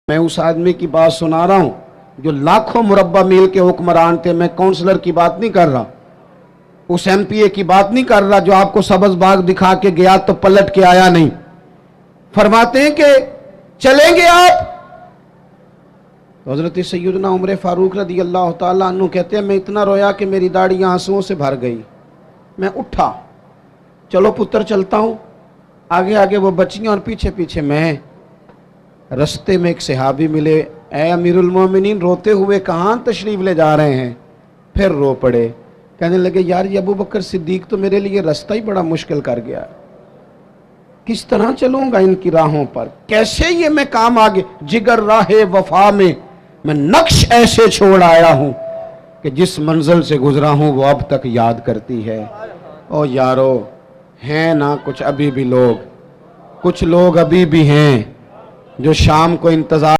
میں اس آدمی کی بات سنا رہا ہوں جو لاکھوں مربع میل کے حکمران تھے. میں کونسلر کی بات نہیں کر رہا, اس ایم پی اے کی بات نہیں کر رہا جو آپ کو سبز باغ دکھا کے گیا تو پلٹ کے آیا نہیں. فرماتے ہیں کہ چلیں گے آپ. حضرت سیدنا عمر فاروق رضی اللہ تعالیٰ عنہ کہتے ہیں میں اتنا رویا کہ میری داڑھی آنسوؤں سے بھر گئی. میں اٹھا, چلو پتر چلتا ہوں. آگے آگے وہ بچیاں اور پیچھے پیچھے میں. رستے میں ایک صحابی ملے. اے امیر المومنین, روتے ہوئے کہاں تشریف لے جا رہے ہیں؟ پھر رو پڑے. کہنے لگے یار یہ ابو بکر صدیق تو میرے لیے رستہ ہی بڑا مشکل کر گیا, کس طرح چلوں گا ان کی راہوں پر, کیسے یہ میں کام آگے. جگر راہ وفا میں میں نقش ایسے چھوڑ آیا ہوں کہ جس منزل سے گزرا ہوں وہ اب تک یاد کرتی ہے. او یارو, ہیں نا کچھ ابھی بھی لوگ, کچھ لوگ ابھی بھی ہیں جو شام کو انتظار